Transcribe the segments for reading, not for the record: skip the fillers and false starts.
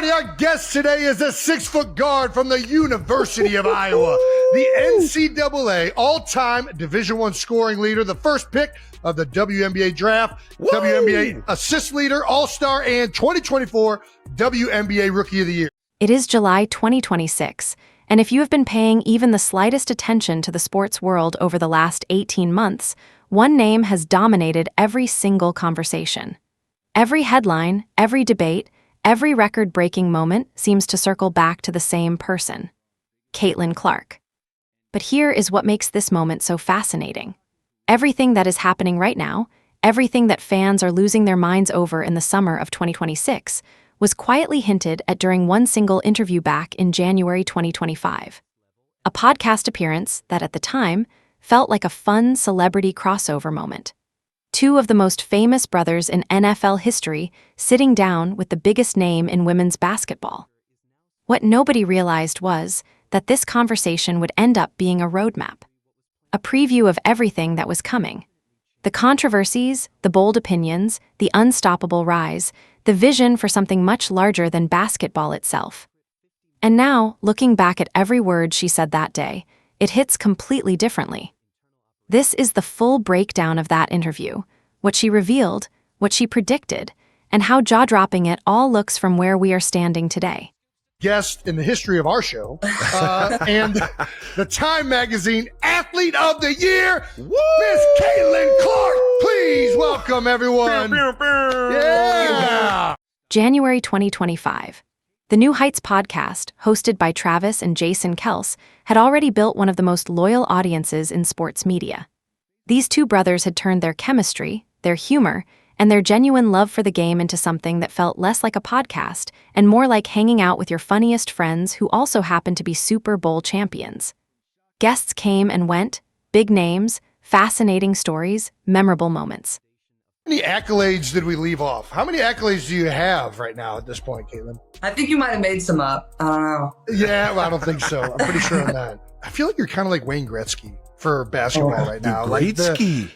righty, our guest today is a 6-foot guard from the University of Iowa, the NCAA all-time Division I scoring leader, the first pick of the WNBA draft, WNBA assist leader, all-star, and 2024 WNBA Rookie of the Year. It is July 2026, and if you have been paying even the slightest attention to the sports world over the last 18 months, one name has dominated every single conversation. Every headline, every debate, every record-breaking moment seems to circle back to the same person, Caitlin Clark. But here is what makes this moment so fascinating. Everything that is happening right now, everything that fans are losing their minds over in the summer of 2026, was quietly hinted at during one single interview back in January 2025. A podcast appearance that, at the time, felt like a fun celebrity crossover moment. Two of the most famous brothers in NFL history sitting down with the biggest name in women's basketball. What nobody realized was that this conversation would end up being a roadmap. A preview of everything that was coming. The controversies, the bold opinions, the unstoppable rise, the vision for something much larger than basketball itself. And now, looking back at every word she said that day, it hits completely differently. This is the full breakdown of that interview, what she revealed, what she predicted, and how jaw-dropping it all looks from where we are standing today. Guest in the history of our show, and the Time Magazine Athlete of the Year, Miss Caitlin Clark. Please welcome everyone. Yeah. January 2025. The New Heights podcast, hosted by Travis and Jason Kelce, had already built one of the most loyal audiences in sports media. These two brothers had turned their chemistry, their humor, and their genuine love for the game into something that felt less like a podcast and more like hanging out with your funniest friends who also happened to be Super Bowl champions. Guests came and went, big names, fascinating stories, memorable moments. How many accolades did we leave off? How many accolades do you have right now at this point, Caitlin? I think you might have made some up. I don't know. Yeah, well, I don't think so. I'm pretty sure on that. I feel like you're kind of like Wayne Gretzky for basketball right now. Gretzky.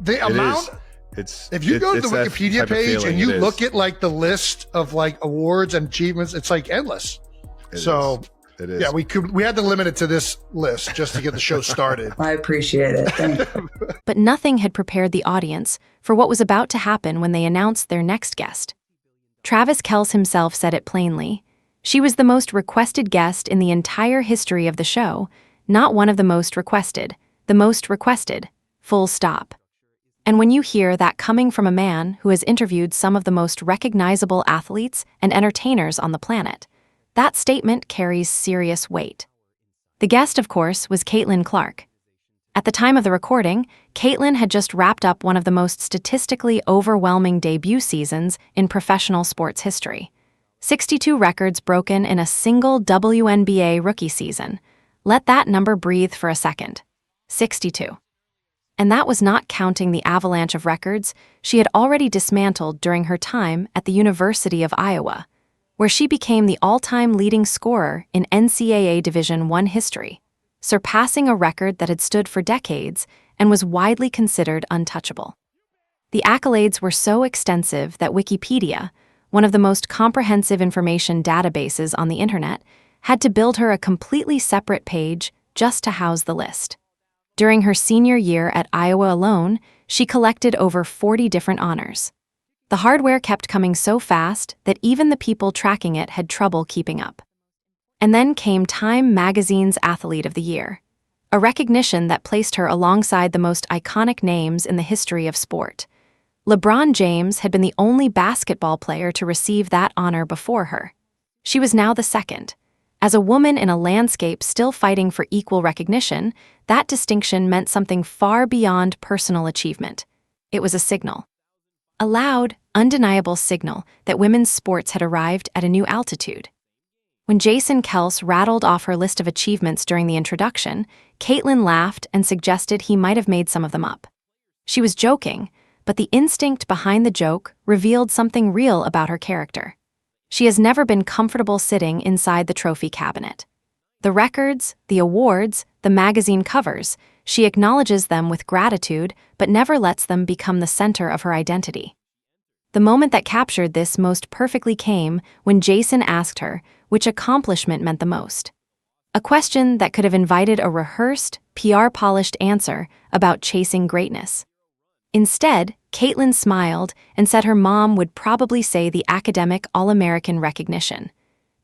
The amount. If you go to the Wikipedia page and you look at like the list of like awards and achievements, it's like endless. It is. Yeah, we had to limit it to this list just to get the show started. I appreciate it. Thank you. But nothing had prepared the audience for what was about to happen when they announced their next guest. Travis Kelce himself said it plainly. She was the most requested guest in the entire history of the show, not one of the most requested, the most requested, full stop. And when you hear that coming from a man who has interviewed some of the most recognizable athletes and entertainers on the planet, that statement carries serious weight. The guest, of course, was Caitlin Clark. At the time of the recording, Caitlin had just wrapped up one of the most statistically overwhelming debut seasons in professional sports history. 62 records broken in a single WNBA rookie season. Let that number breathe for a second. 62. And that was not counting the avalanche of records she had already dismantled during her time at the University of Iowa, where she became the all-time leading scorer in NCAA Division I history, surpassing a record that had stood for decades and was widely considered untouchable. The accolades were so extensive that Wikipedia, one of the most comprehensive information databases on the internet, had to build her a completely separate page just to house the list. During her senior year at Iowa alone, she collected over 40 different honors. The hardware kept coming so fast that even the people tracking it had trouble keeping up. And then came Time Magazine's Athlete of the Year, a recognition that placed her alongside the most iconic names in the history of sport. LeBron James had been the only basketball player to receive that honor before her. She was now the second. As a woman in a landscape still fighting for equal recognition, that distinction meant something far beyond personal achievement. It was a signal. A loud, undeniable signal that women's sports had arrived at a new altitude. When Jason Kelce rattled off her list of achievements during the introduction, Caitlin laughed and suggested he might have made some of them up. She was joking, but the instinct behind the joke revealed something real about her character. She has never been comfortable sitting inside the trophy cabinet. The records, the awards, the magazine covers, she acknowledges them with gratitude but never lets them become the center of her identity. The moment that captured this most perfectly came when Jason asked her which accomplishment meant the most. A question that could have invited a rehearsed, PR-polished answer about chasing greatness. Instead, Caitlin smiled and said her mom would probably say the academic All-American recognition,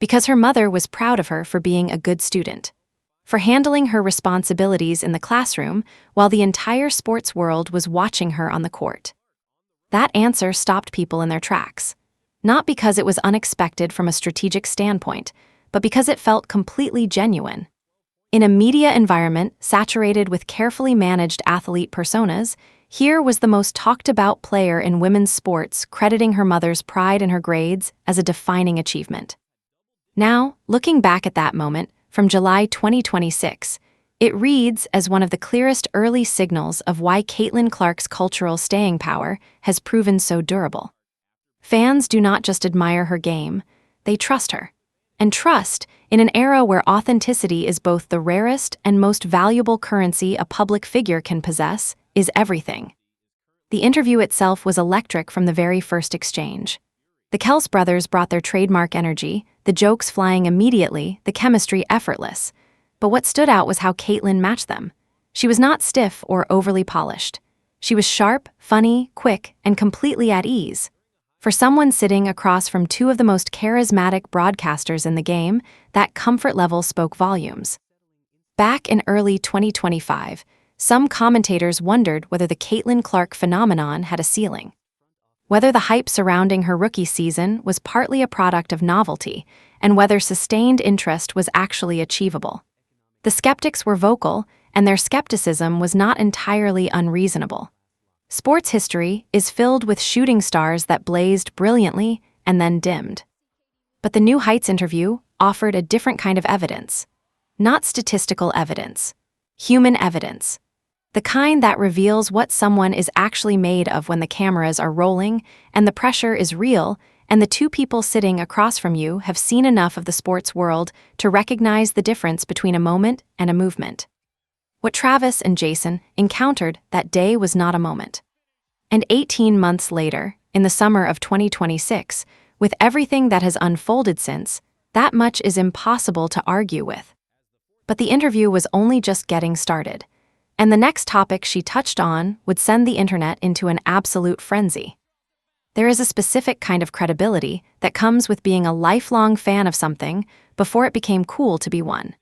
because her mother was proud of her for being a good student, for handling her responsibilities in the classroom while the entire sports world was watching her on the court. That answer stopped people in their tracks, not because it was unexpected from a strategic standpoint, but because it felt completely genuine. In a media environment saturated with carefully managed athlete personas, here was the most talked-about player in women's sports crediting her mother's pride in her grades as a defining achievement. Now, looking back at that moment, from July 2026, it reads as one of the clearest early signals of why Caitlin Clark's cultural staying power has proven so durable. Fans do not just admire her game, they trust her. And trust, in an era where authenticity is both the rarest and most valuable currency a public figure can possess, is everything. The interview itself was electric from the very first exchange. The Kelce brothers brought their trademark energy, the jokes flying immediately, the chemistry effortless. But what stood out was how Caitlin matched them. She was not stiff or overly polished. She was sharp, funny, quick, and completely at ease. For someone sitting across from two of the most charismatic broadcasters in the game, that comfort level spoke volumes. Back in early 2025, some commentators wondered whether the Caitlin Clark phenomenon had a ceiling. Whether the hype surrounding her rookie season was partly a product of novelty, and whether sustained interest was actually achievable. The skeptics were vocal, and their skepticism was not entirely unreasonable. Sports history is filled with shooting stars that blazed brilliantly and then dimmed. But the New Heights interview offered a different kind of evidence. Not statistical evidence. Human evidence. The kind that reveals what someone is actually made of when the cameras are rolling and the pressure is real, and the two people sitting across from you have seen enough of the sports world to recognize the difference between a moment and a movement. What Travis and Jason encountered that day was not a moment. And 18 months later, in the summer of 2026, with everything that has unfolded since, that much is impossible to argue with. But the interview was only just getting started, and the next topic she touched on would send the internet into an absolute frenzy. There is a specific kind of credibility that comes with being a lifelong fan of something before it became cool to be one.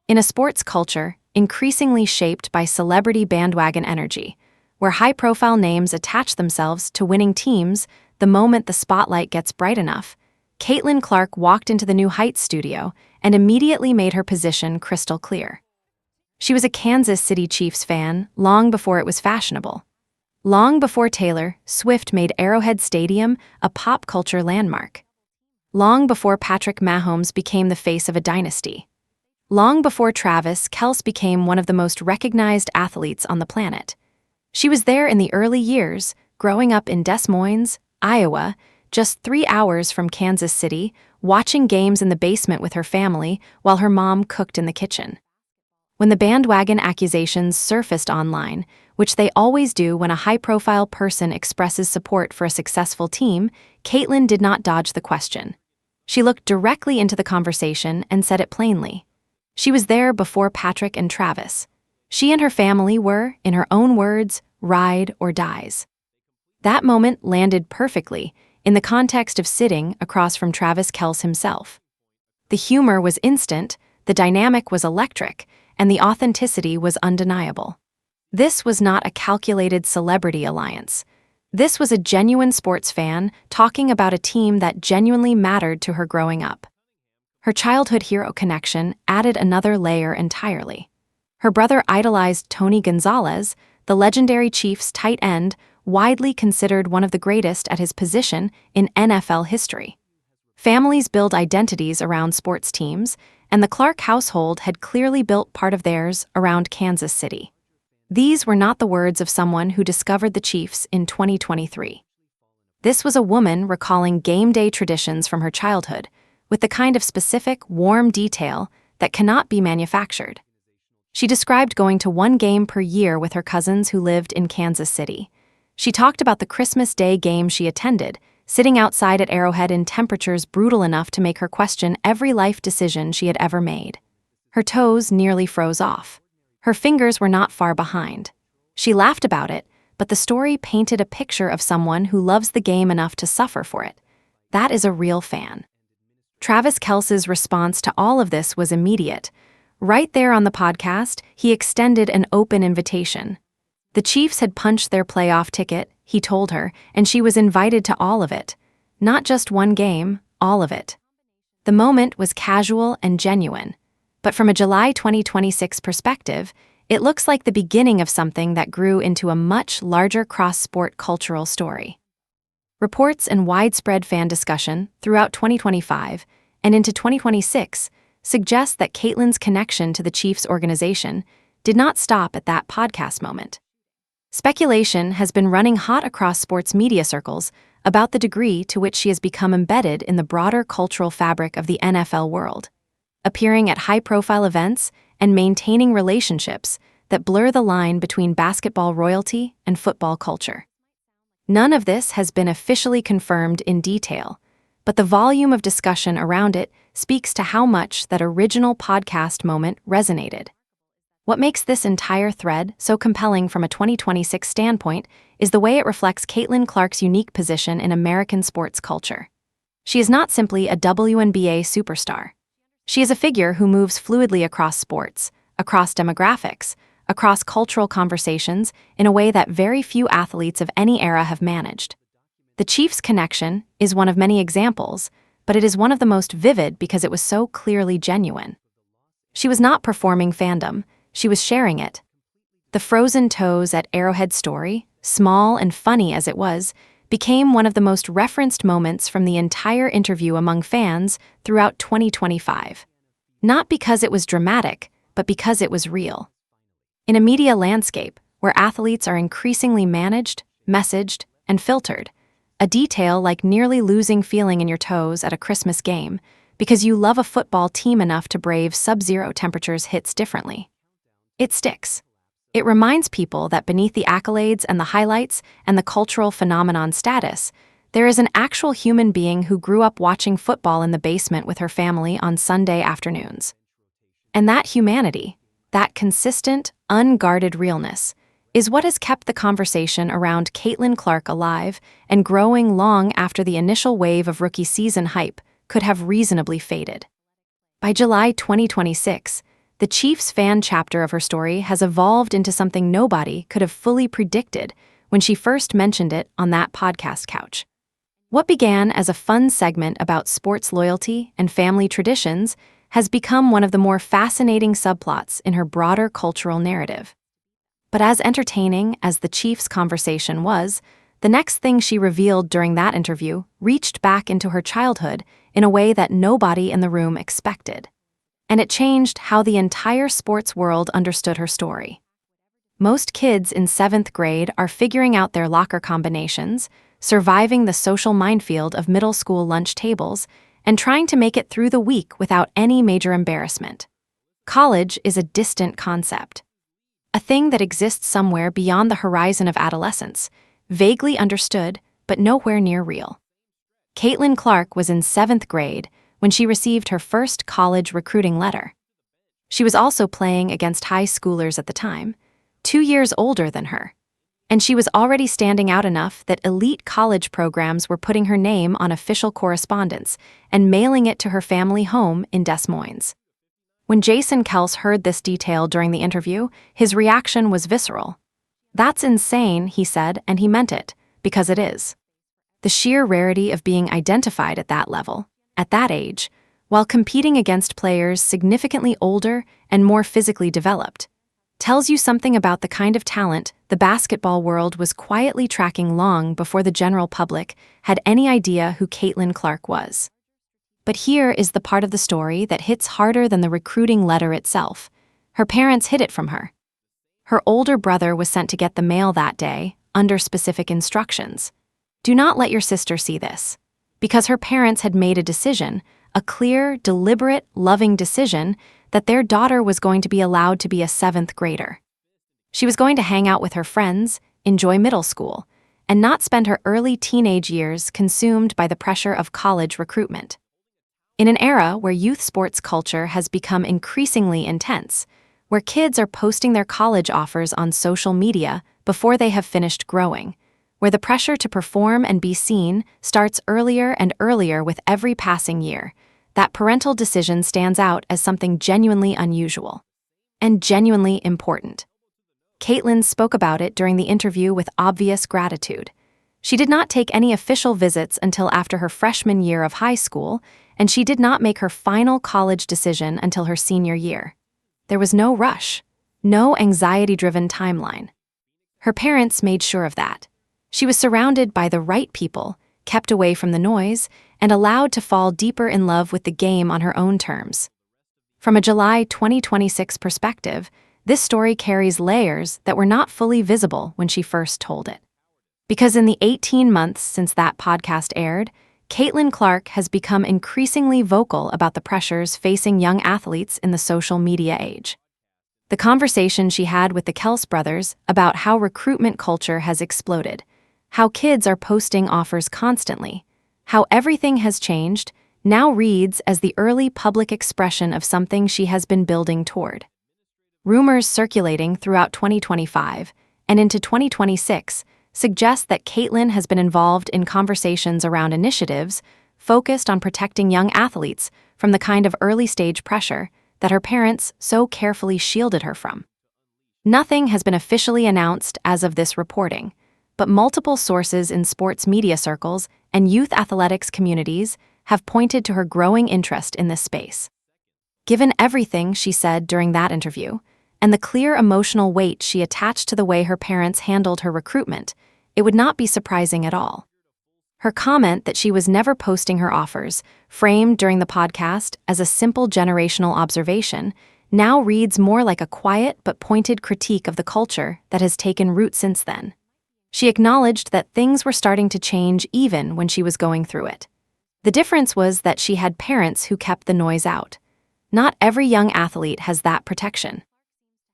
In a sports culture increasingly shaped by celebrity bandwagon energy, where high-profile names attach themselves to winning teams the moment the spotlight gets bright enough, Caitlin Clark walked into the New Heights studio and immediately made her position crystal clear. She was a Kansas City Chiefs fan long before it was fashionable. Long before Taylor Swift made Arrowhead Stadium a pop culture landmark. Long before Patrick Mahomes became the face of a dynasty. Long before Travis Kelce became one of the most recognized athletes on the planet. She was there in the early years, growing up in Des Moines, Iowa, just 3 hours from Kansas City, watching games in the basement with her family while her mom cooked in the kitchen. When the bandwagon accusations surfaced online, which they always do when a high-profile person expresses support for a successful team, Caitlin did not dodge the question. She looked directly into the conversation and said it plainly. She was there before Patrick and Travis. She and her family were, in her own words, ride or dies. That moment landed perfectly in the context of sitting across from Travis Kelce himself. The humor was instant, the dynamic was electric, and the authenticity was undeniable. This was not a calculated celebrity alliance. This was a genuine sports fan talking about a team that genuinely mattered to her growing up. Her childhood hero connection added another layer entirely. Her brother idolized Tony Gonzalez, the legendary Chiefs tight end, widely considered one of the greatest at his position in NFL history. Families build identities around sports teams, and the Clark household had clearly built part of theirs around Kansas City. These were not the words of someone who discovered the Chiefs in 2023. This was a woman recalling game day traditions from her childhood, with the kind of specific, warm detail that cannot be manufactured. She described going to one game per year with her cousins who lived in Kansas City. She talked about the Christmas Day game she attended, sitting outside at Arrowhead in temperatures brutal enough to make her question every life decision she had ever made. Her toes nearly froze off. Her fingers were not far behind. She laughed about it, but the story painted a picture of someone who loves the game enough to suffer for it. That is a real fan. Travis Kelce's response to all of this was immediate. Right there on the podcast, he extended an open invitation. The Chiefs had punched their playoff ticket, he told her, and she was invited to all of it. Not just one game, all of it. The moment was casual and genuine. But from a July 2026 perspective, it looks like the beginning of something that grew into a much larger cross-sport cultural story. Reports and widespread fan discussion throughout 2025 and into 2026 suggest that Caitlyn's connection to the Chiefs organization did not stop at that podcast moment. Speculation has been running hot across sports media circles about the degree to which she has become embedded in the broader cultural fabric of the NFL world, appearing at high-profile events and maintaining relationships that blur the line between basketball royalty and football culture. None of this has been officially confirmed in detail, but the volume of discussion around it speaks to how much that original podcast moment resonated. What makes this entire thread so compelling from a 2026 standpoint is the way it reflects Caitlin Clark's unique position in American sports culture. She is not simply a WNBA superstar. She is a figure who moves fluidly across sports, across demographics, across cultural conversations in a way that very few athletes of any era have managed. The Chiefs' connection is one of many examples, but it is one of the most vivid because it was so clearly genuine. She was not performing fandom, she was sharing it. The frozen toes at Arrowhead story, small and funny as it was, became one of the most referenced moments from the entire interview among fans throughout 2025. Not because it was dramatic, but because it was real. In a media landscape where athletes are increasingly managed, messaged, and filtered, a detail like nearly losing feeling in your toes at a Christmas game because you love a football team enough to brave sub-zero temperatures hits differently. It sticks. It reminds people that beneath the accolades and the highlights and the cultural phenomenon status, there is an actual human being who grew up watching football in the basement with her family on Sunday afternoons. And that humanity, that consistent, unguarded realness, is what has kept the conversation around Caitlin Clark alive and growing long after the initial wave of rookie season hype could have reasonably faded. By July 2026, the Chiefs fan chapter of her story has evolved into something nobody could have fully predicted when she first mentioned it on that podcast couch. What began as a fun segment about sports loyalty and family traditions has become one of the more fascinating subplots in her broader cultural narrative. But as entertaining as the Chiefs conversation was, the next thing she revealed during that interview reached back into her childhood in a way that nobody in the room expected. And it changed how the entire sports world understood her story. Most kids in 7th grade are figuring out their locker combinations, surviving the social minefield of middle school lunch tables, and trying to make it through the week without any major embarrassment. College is a distant concept. A thing that exists somewhere beyond the horizon of adolescence, vaguely understood, but nowhere near real. Caitlin Clark was in 7th grade when she received her first college recruiting letter. She was also playing against high schoolers at the time, 2 years older than her, and she was already standing out enough that elite college programs were putting her name on official correspondence and mailing it to her family home in Des Moines. When Jason Kelce heard this detail during the interview, his reaction was visceral. "That's insane," he said, and he meant it, because it is. The sheer rarity of being identified at that level, at that age, while competing against players significantly older and more physically developed, tells you something about the kind of talent the basketball world was quietly tracking long before the general public had any idea who Caitlin Clark was. But here is the part of the story that hits harder than the recruiting letter itself. Her parents hid it from her. Her older brother was sent to get the mail that day, under specific instructions. Do not let your sister see this. Because her parents had made a decision, a clear, deliberate, loving decision, that their daughter was going to be allowed to be a 7th grader. She was going to hang out with her friends, enjoy middle school, and not spend her early teenage years consumed by the pressure of college recruitment. In an era where youth sports culture has become increasingly intense, where kids are posting their college offers on social media before they have finished growing, where the pressure to perform and be seen starts earlier and earlier with every passing year, that parental decision stands out as something genuinely unusual and genuinely important. Caitlin spoke about it during the interview with obvious gratitude. She did not take any official visits until after her freshman year of high school, and she did not make her final college decision until her senior year. There was no rush, no anxiety-driven timeline. Her parents made sure of that. She was surrounded by the right people, kept away from the noise, and allowed to fall deeper in love with the game on her own terms. From a July 2026 perspective, this story carries layers that were not fully visible when she first told it. Because in the 18 months since that podcast aired, Caitlin Clark has become increasingly vocal about the pressures facing young athletes in the social media age. The conversation she had with the Kelce brothers about how recruitment culture has exploded, how kids are posting offers constantly, how everything has changed, now reads as the early public expression of something she has been building toward. Rumors circulating throughout 2025 and into 2026 suggest that Caitlin has been involved in conversations around initiatives focused on protecting young athletes from the kind of early-stage pressure that her parents so carefully shielded her from. Nothing has been officially announced as of this reporting, but multiple sources in sports media circles and youth athletics communities have pointed to her growing interest in this space. Given everything she said during that interview, and the clear emotional weight she attached to the way her parents handled her recruitment, it would not be surprising at all. Her comment that she was never posting her offers, framed during the podcast as a simple generational observation, now reads more like a quiet but pointed critique of the culture that has taken root since then. She acknowledged that things were starting to change even when she was going through it. The difference was that she had parents who kept the noise out. Not every young athlete has that protection.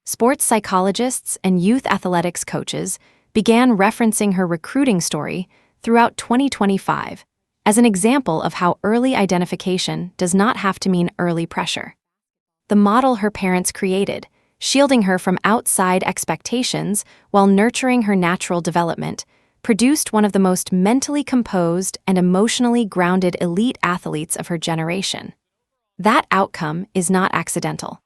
Sports psychologists and youth athletics coaches began referencing her recruiting story throughout 2025 as an example of how early identification does not have to mean early pressure. The model her parents created, shielding her from outside expectations while nurturing her natural development, produced one of the most mentally composed and emotionally grounded elite athletes of her generation. That outcome is not accidental.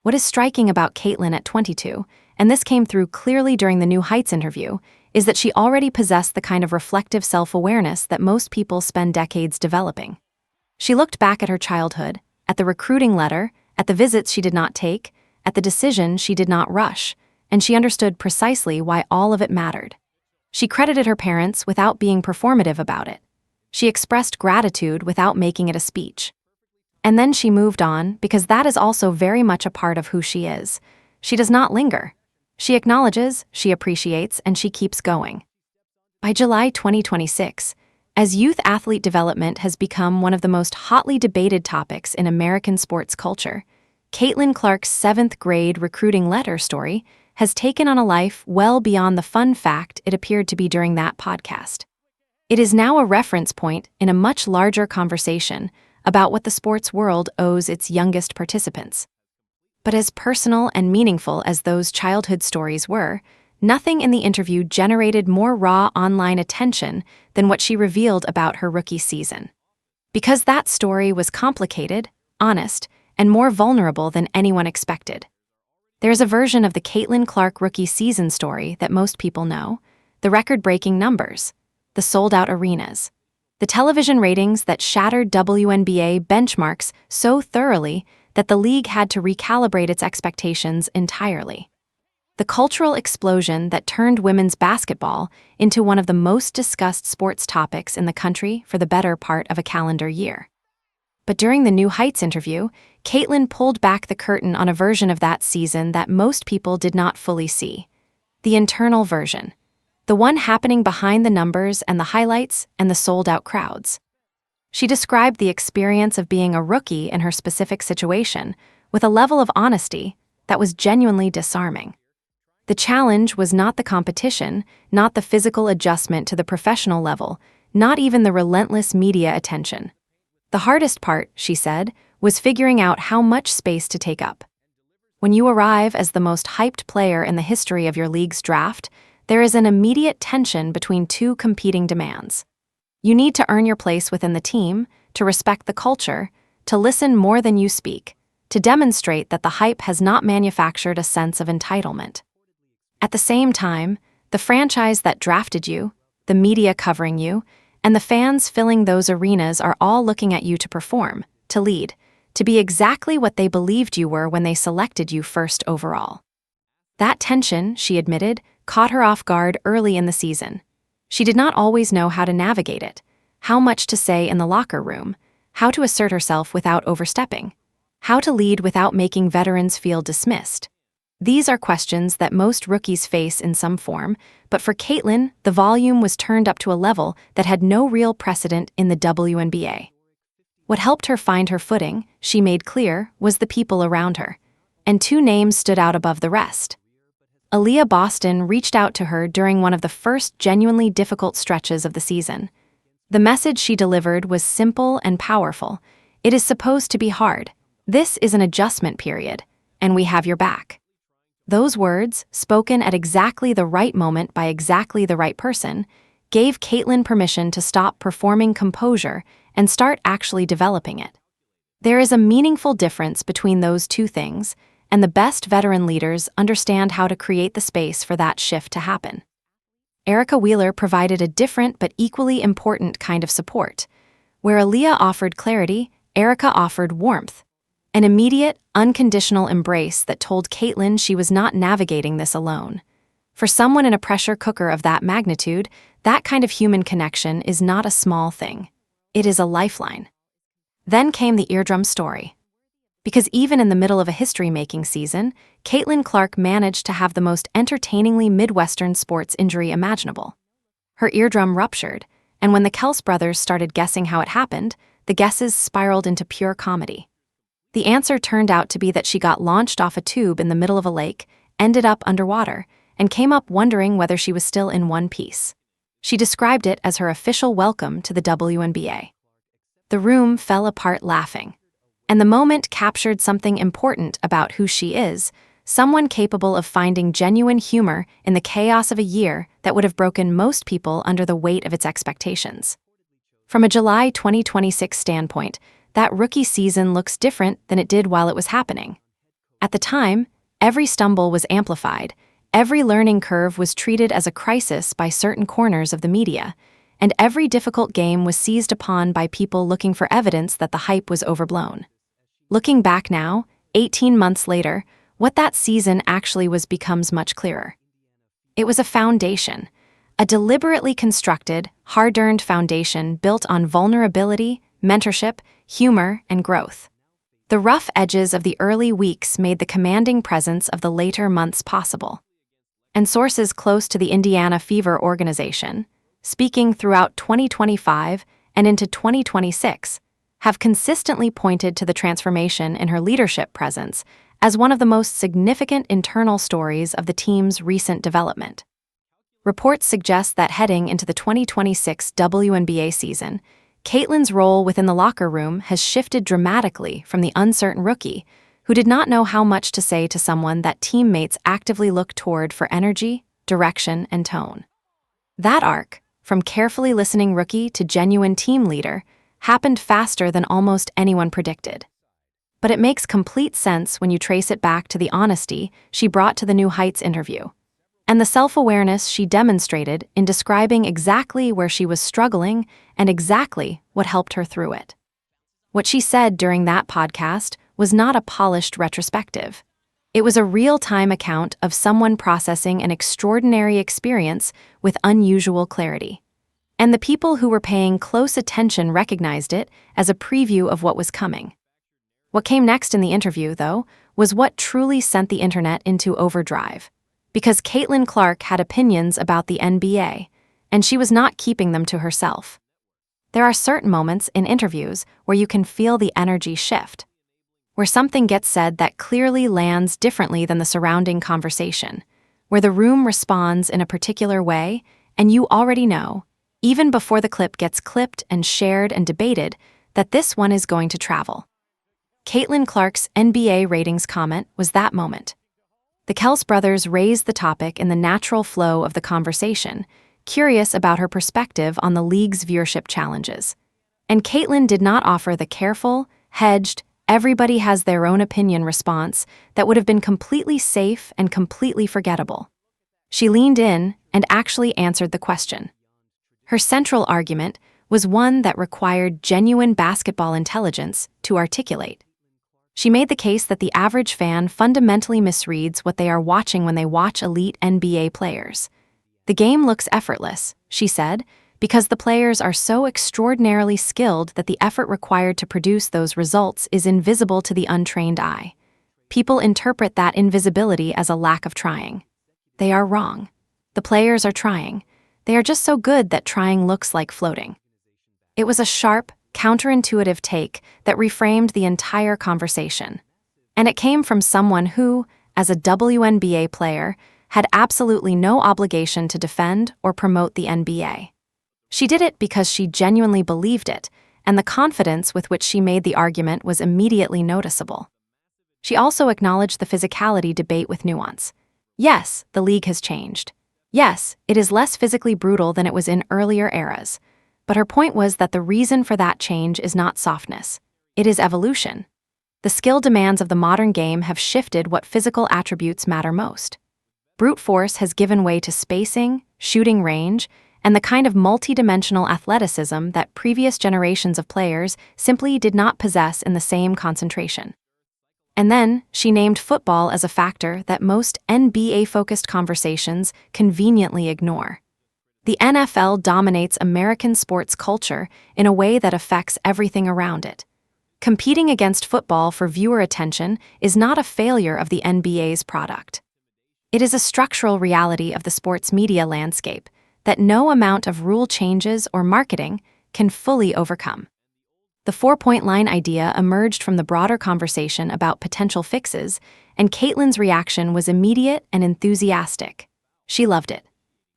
What is striking about Caitlin at 22, and this came through clearly during the New Heights interview, is that she already possessed the kind of reflective self-awareness that most people spend decades developing. She looked back at her childhood, at the recruiting letter, at the visits she did not take, at the decision she did not rush, and she understood precisely why all of it mattered. She credited her parents without being performative about it. She expressed gratitude without making it a speech. And then she moved on because that is also very much a part of who she is. She does not linger. She acknowledges, she appreciates, and she keeps going. By July 2026, as youth athlete development has become one of the most hotly debated topics in American sports culture, Caitlin Clark's 7th grade recruiting letter story has taken on a life well beyond the fun fact it appeared to be during that podcast. It is now a reference point in a much larger conversation about what the sports world owes its youngest participants. But as personal and meaningful as those childhood stories were, nothing in the interview generated more raw online attention than what she revealed about her rookie season. Because that story was complicated, honest, and more vulnerable than anyone expected. There's a version of the Caitlin Clark rookie season story that most people know, the record-breaking numbers, the sold-out arenas, the television ratings that shattered WNBA benchmarks so thoroughly that the league had to recalibrate its expectations entirely. The cultural explosion that turned women's basketball into one of the most discussed sports topics in the country for the better part of a calendar year. But during the New Heights interview, Caitlin pulled back the curtain on a version of that season that most people did not fully see. The internal version. The one happening behind the numbers and the highlights and the sold-out crowds. She described the experience of being a rookie in her specific situation with a level of honesty that was genuinely disarming. The challenge was not the competition, not the physical adjustment to the professional level, not even the relentless media attention. The hardest part, she said, was figuring out how much space to take up. When you arrive as the most hyped player in the history of your league's draft, there is an immediate tension between two competing demands. You need to earn your place within the team, to respect the culture, to listen more than you speak, to demonstrate that the hype has not manufactured a sense of entitlement. At the same time, the franchise that drafted you, the media covering you, and the fans filling those arenas are all looking at you to perform, to lead, to be exactly what they believed you were when they selected you first overall. That tension, she admitted, caught her off guard early in the season. She did not always know how to navigate it, how much to say in the locker room, how to assert herself without overstepping, how to lead without making veterans feel dismissed. These are questions that most rookies face in some form, but for Caitlin, the volume was turned up to a level that had no real precedent in the WNBA. What helped her find her footing, she made clear, was the people around her, and two names stood out above the rest. Aaliyah Boston reached out to her during one of the first genuinely difficult stretches of the season. The message she delivered was simple and powerful. It is supposed to be hard. This is an adjustment period, and we have your back. Those words, spoken at exactly the right moment by exactly the right person, gave Caitlin permission to stop performing composure and start actually developing it. There is a meaningful difference between those two things, and the best veteran leaders understand how to create the space for that shift to happen. Erica Wheeler provided a different but equally important kind of support. Where Aaliyah offered clarity, Erica offered warmth. An immediate, unconditional embrace that told Caitlin she was not navigating this alone. For someone in a pressure cooker of that magnitude, that kind of human connection is not a small thing. It is a lifeline. Then came the eardrum story. Because even in the middle of a history-making season, Caitlin Clark managed to have the most entertainingly Midwestern sports injury imaginable. Her eardrum ruptured, and when the Kelce brothers started guessing how it happened, the guesses spiraled into pure comedy. The answer turned out to be that she got launched off a tube in the middle of a lake, ended up underwater, and came up wondering whether she was still in one piece. She described it as her official welcome to the WNBA. The room fell apart laughing. And the moment captured something important about who she is, someone capable of finding genuine humor in the chaos of a year that would have broken most people under the weight of its expectations. From a July 2026 standpoint, that rookie season looks different than it did while it was happening. At the time, every stumble was amplified, every learning curve was treated as a crisis by certain corners of the media, and every difficult game was seized upon by people looking for evidence that the hype was overblown. Looking back now, 18 months later, what that season actually was becomes much clearer. It was a foundation, a deliberately constructed, hard-earned foundation built on vulnerability, mentorship, humor, and growth. The rough edges of the early weeks made the commanding presence of the later months possible. And sources close to the Indiana Fever organization, speaking throughout 2025 and into 2026, have consistently pointed to the transformation in her leadership presence as one of the most significant internal stories of the team's recent development. Reports suggest that heading into the 2026 WNBA season, Caitlin's role within the locker room has shifted dramatically from the uncertain rookie who did not know how much to say to someone that teammates actively look toward for energy, direction, and tone. That arc, from carefully listening rookie to genuine team leader, happened faster than almost anyone predicted. But it makes complete sense when you trace it back to the honesty she brought to the New Heights interview, and the self-awareness she demonstrated in describing exactly where she was struggling and exactly what helped her through it. What she said during that podcast was not a polished retrospective. It was a real-time account of someone processing an extraordinary experience with unusual clarity. And the people who were paying close attention recognized it as a preview of what was coming. What came next in the interview, though, was what truly sent the internet into overdrive. Because Caitlin Clark had opinions about the NBA, and she was not keeping them to herself. There are certain moments in interviews where you can feel the energy shift, where something gets said that clearly lands differently than the surrounding conversation, where the room responds in a particular way, and you already know, even before the clip gets clipped and shared and debated, that this one is going to travel. Caitlin Clark's NBA ratings comment was that moment. The Kelce brothers raised the topic in the natural flow of the conversation, curious about her perspective on the league's viewership challenges. And Caitlin did not offer the careful, hedged, everybody has their own opinion response that would have been completely safe and completely forgettable. She leaned in and actually answered the question. Her central argument was one that required genuine basketball intelligence to articulate. She made the case that the average fan fundamentally misreads what they are watching when they watch elite NBA players. The game looks effortless, she said, because the players are so extraordinarily skilled that the effort required to produce those results is invisible to the untrained eye. People interpret that invisibility as a lack of trying. They are wrong. The players are trying. They are just so good that trying looks like floating. It was a sharp, counterintuitive take that reframed the entire conversation. And it came from someone who, as a WNBA player, had absolutely no obligation to defend or promote the NBA. She did it because she genuinely believed it, and the confidence with which she made the argument was immediately noticeable. She also acknowledged the physicality debate with nuance. Yes, the league has changed. Yes, it is less physically brutal than it was in earlier eras. But her point was that the reason for that change is not softness. It is evolution. The skill demands of the modern game have shifted what physical attributes matter most. Brute force has given way to spacing, shooting range, and the kind of multi-dimensional athleticism that previous generations of players simply did not possess in the same concentration. And then, she named football as a factor that most NBA-focused conversations conveniently ignore. The NFL dominates American sports culture in a way that affects everything around it. Competing against football for viewer attention is not a failure of the NBA's product. It is a structural reality of the sports media landscape that no amount of rule changes or marketing can fully overcome. The four-point line idea emerged from the broader conversation about potential fixes, and Caitlin's reaction was immediate and enthusiastic. She loved it.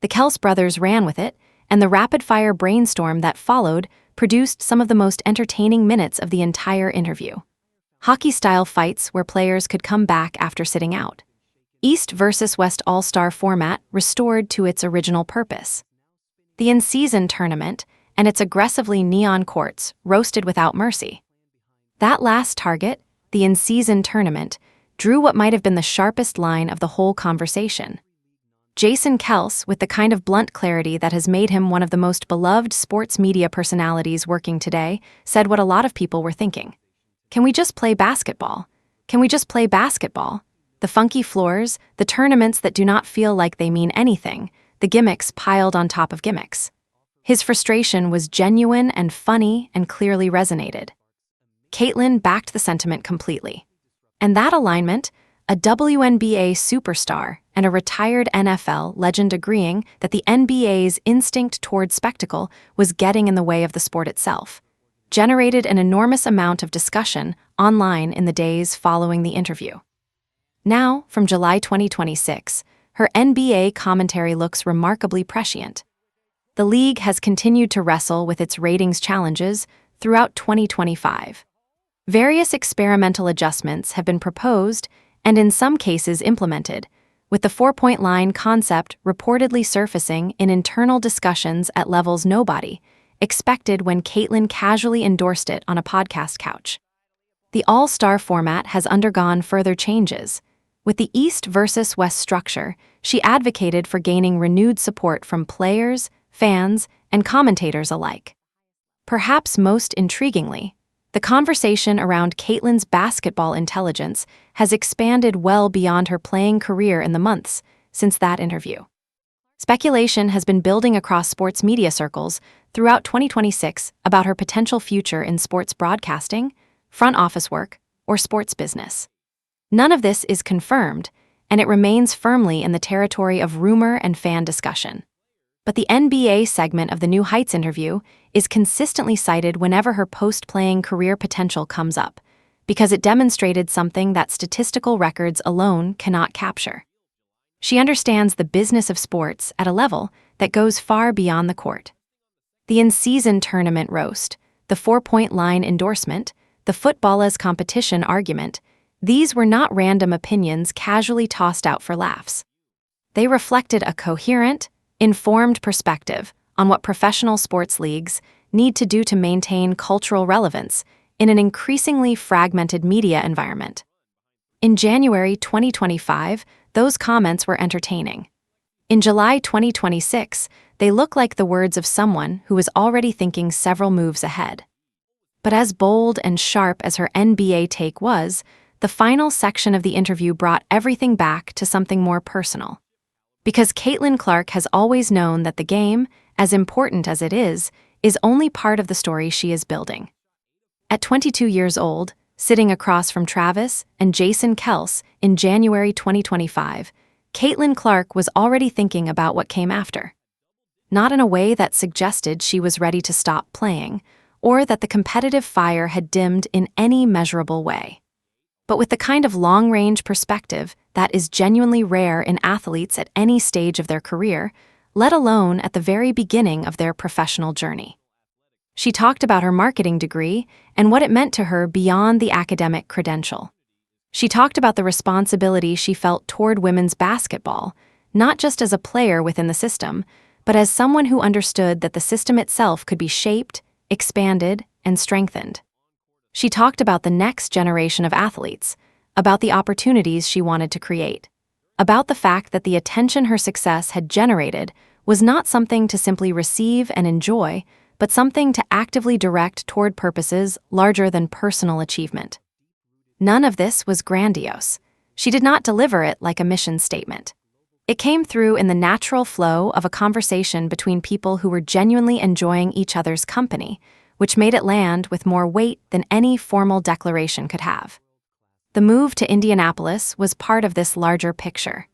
The Kelce brothers ran with it, and the rapid-fire brainstorm that followed produced some of the most entertaining minutes of the entire interview. Hockey-style fights where players could come back after sitting out. East versus West All-Star format restored to its original purpose. The in-season tournament and its aggressively neon courts roasted without mercy. That last target, the in-season tournament, drew what might have been the sharpest line of the whole conversation. Jason Kelce, with the kind of blunt clarity that has made him one of the most beloved sports media personalities working today, said what a lot of people were thinking. Can we just play basketball? Can we just play basketball? The funky floors, the tournaments that do not feel like they mean anything, the gimmicks piled on top of gimmicks. His frustration was genuine and funny and clearly resonated. Caitlin backed the sentiment completely. And that alignment, a WNBA superstar and a retired NFL legend agreeing that the NBA's instinct toward spectacle was getting in the way of the sport itself, generated an enormous amount of discussion online in the days following the interview. Now, from July 2026, her NBA commentary looks remarkably prescient. The league has continued to wrestle with its ratings challenges throughout 2025. Various experimental adjustments have been proposed and in some cases implemented, with the four-point line concept reportedly surfacing in internal discussions at levels nobody expected when Caitlin casually endorsed it on a podcast couch. The all-star format has undergone further changes. With the East versus West structure, she advocated for gaining renewed support from players, fans, and commentators alike. Perhaps most intriguingly, the conversation around Caitlin's basketball intelligence has expanded well beyond her playing career in the months since that interview. Speculation has been building across sports media circles throughout 2026 about her potential future in sports broadcasting, front office work, or sports business. None of this is confirmed, and it remains firmly in the territory of rumor and fan discussion. But the NBA segment of the New Heights interview is consistently cited whenever her post-playing career potential comes up, because it demonstrated something that statistical records alone cannot capture. She understands the business of sports at a level that goes far beyond the court. The in-season tournament roast, the four-point line endorsement, the footballers competition argument, these were not random opinions casually tossed out for laughs. They reflected a coherent, informed perspective on what professional sports leagues need to do to maintain cultural relevance in an increasingly fragmented media environment. In January 2025, those comments were entertaining. In July 2026, they look like the words of someone who was already thinking several moves ahead. But as bold and sharp as her NBA take was, the final section of the interview brought everything back to something more personal. Because Caitlin Clark has always known that the game, as important as it is only part of the story she is building. At 22 years old, sitting across from Travis and Jason Kelce in January 2025, Caitlin Clark was already thinking about what came after. Not in a way that suggested she was ready to stop playing, or that the competitive fire had dimmed in any measurable way, but with the kind of long-range perspective that is genuinely rare in athletes at any stage of their career, let alone at the very beginning of their professional journey. She talked about her marketing degree and what it meant to her beyond the academic credential. She talked about the responsibility she felt toward women's basketball, not just as a player within the system, but as someone who understood that the system itself could be shaped, expanded, and strengthened. She talked about the next generation of athletes, about the opportunities she wanted to create, about the fact that the attention her success had generated was not something to simply receive and enjoy, but something to actively direct toward purposes larger than personal achievement. None of this was grandiose. She did not deliver it like a mission statement. It came through in the natural flow of a conversation between people who were genuinely enjoying each other's company, which made it land with more weight than any formal declaration could have. The move to Indianapolis was part of this larger picture.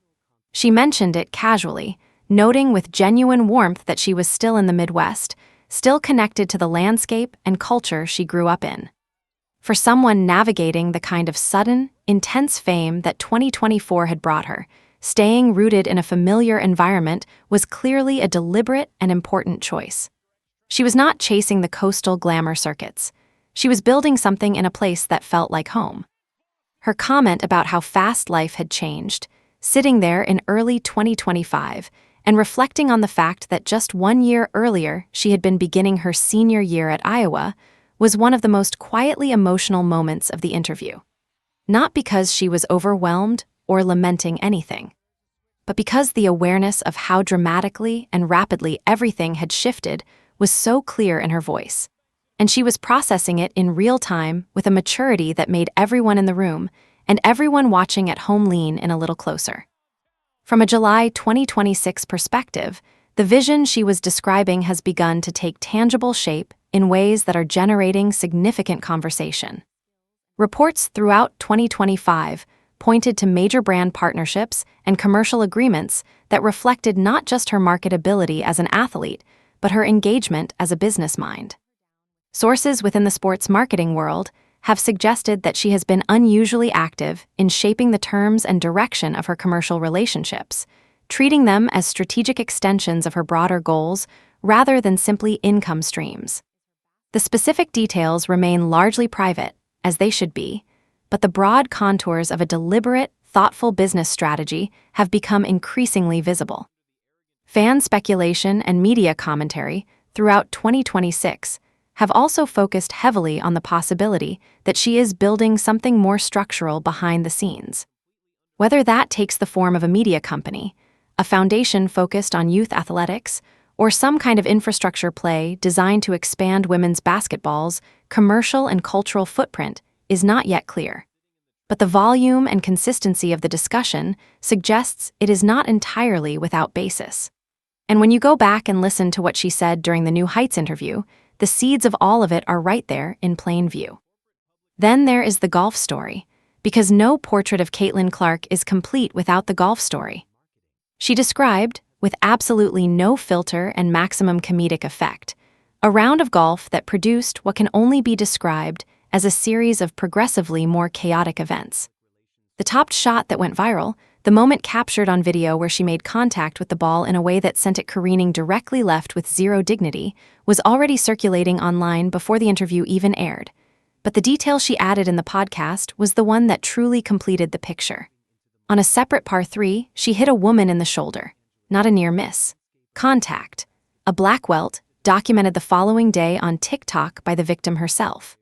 She mentioned it casually, noting with genuine warmth that she was still in the Midwest, still connected to the landscape and culture she grew up in. For someone navigating the kind of sudden, intense fame that 2024 had brought her, staying rooted in a familiar environment was clearly a deliberate and important choice. She was not chasing the coastal glamour circuits. She was building something in a place that felt like home. Her comment about how fast life had changed, sitting there in early 2025, and reflecting on the fact that just 1 year earlier she had been beginning her senior year at Iowa, was one of the most quietly emotional moments of the interview. Not because she was overwhelmed or lamenting anything, but because the awareness of how dramatically and rapidly everything had shifted was so clear in her voice, and she was processing it in real time with a maturity that made everyone in the room and everyone watching at home lean in a little closer. From a July 2026 perspective, the vision she was describing has begun to take tangible shape in ways that are generating significant conversation. Reports throughout 2025 pointed to major brand partnerships and commercial agreements that reflected not just her marketability as an athlete, but her engagement as a business mind. Sources within the sports marketing world have suggested that she has been unusually active in shaping the terms and direction of her commercial relationships, treating them as strategic extensions of her broader goals rather than simply income streams. The specific details remain largely private, as they should be, but the broad contours of a deliberate, thoughtful business strategy have become increasingly visible. Fan speculation and media commentary throughout 2026 have also focused heavily on the possibility that she is building something more structural behind the scenes. Whether that takes the form of a media company, a foundation focused on youth athletics, or some kind of infrastructure play designed to expand women's basketball's commercial and cultural footprint is not yet clear. But the volume and consistency of the discussion suggests it is not entirely without basis. And when you go back and listen to what she said during the New Heights interview, the seeds of all of it are right there in plain view. Then there is the golf story, because no portrait of Caitlin Clark is complete without the golf story. She described, with absolutely no filter and maximum comedic effect, a round of golf that produced what can only be described as a series of progressively more chaotic events. The topped shot that went viral, The moment captured on video where she made contact with the ball in a way that sent it careening directly left with zero dignity was already circulating online before the interview even aired. But the detail she added in the podcast was the one that truly completed the picture. On a separate par 3, she hit a woman in the shoulder. Not a near miss. Contact. A black welt, documented the following day on TikTok by the victim herself.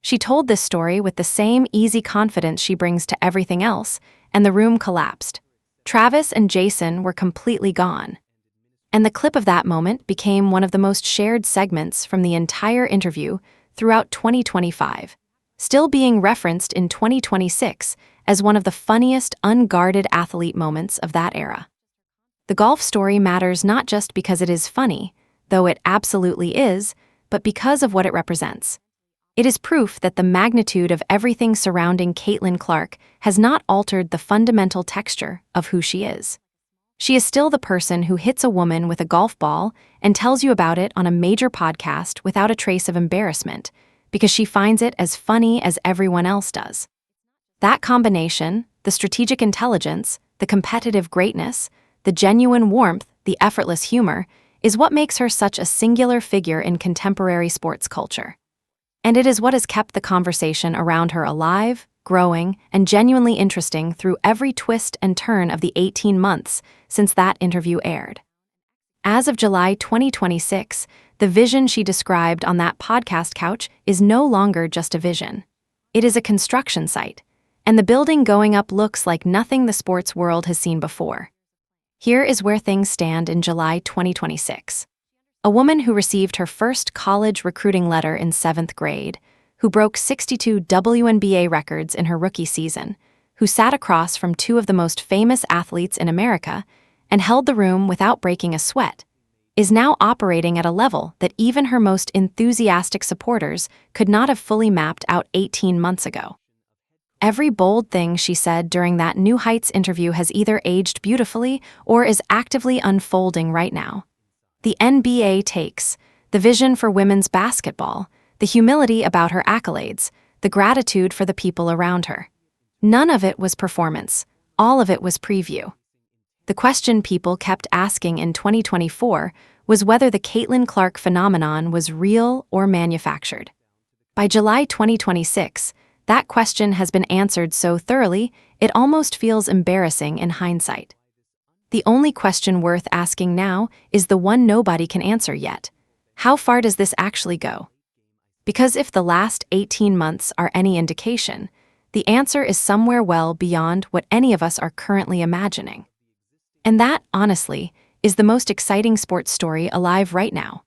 She told this story with the same easy confidence she brings to everything else, and the room collapsed. Travis and Jason were completely gone. And the clip of that moment became one of the most shared segments from the entire interview throughout 2025, still being referenced in 2026 as one of the funniest unguarded athlete moments of that era. The golf story matters not just because it is funny, though it absolutely is, but because of what it represents. It is proof that the magnitude of everything surrounding Caitlin Clark has not altered the fundamental texture of who she is. She is still the person who hits a woman with a golf ball and tells you about it on a major podcast without a trace of embarrassment, because she finds it as funny as everyone else does. That combination, the strategic intelligence, the competitive greatness, the genuine warmth, the effortless humor, is what makes her such a singular figure in contemporary sports culture. And it is what has kept the conversation around her alive, growing, and genuinely interesting through every twist and turn of the 18 months since that interview aired. As of July 2026, the vision she described on that podcast couch is no longer just a vision. It is a construction site, and the building going up looks like nothing the sports world has seen before. Here is where things stand in July 2026. A woman who received her first college recruiting letter in 7th grade, who broke 62 WNBA records in her rookie season, who sat across from two of the most famous athletes in America and held the room without breaking a sweat, is now operating at a level that even her most enthusiastic supporters could not have fully mapped out 18 months ago. Every bold thing she said during that New Heights interview has either aged beautifully or is actively unfolding right now. The NBA takes, the vision for women's basketball, the humility about her accolades, the gratitude for the people around her. None of it was performance. All of it was preview. The question people kept asking in 2024 was whether the Caitlin Clark phenomenon was real or manufactured. By July 2026, that question has been answered so thoroughly it almost feels embarrassing in hindsight. The only question worth asking now is the one nobody can answer yet. How far does this actually go? Because if the last 18 months are any indication, the answer is somewhere well beyond what any of us are currently imagining. And that, honestly, is the most exciting sports story alive right now.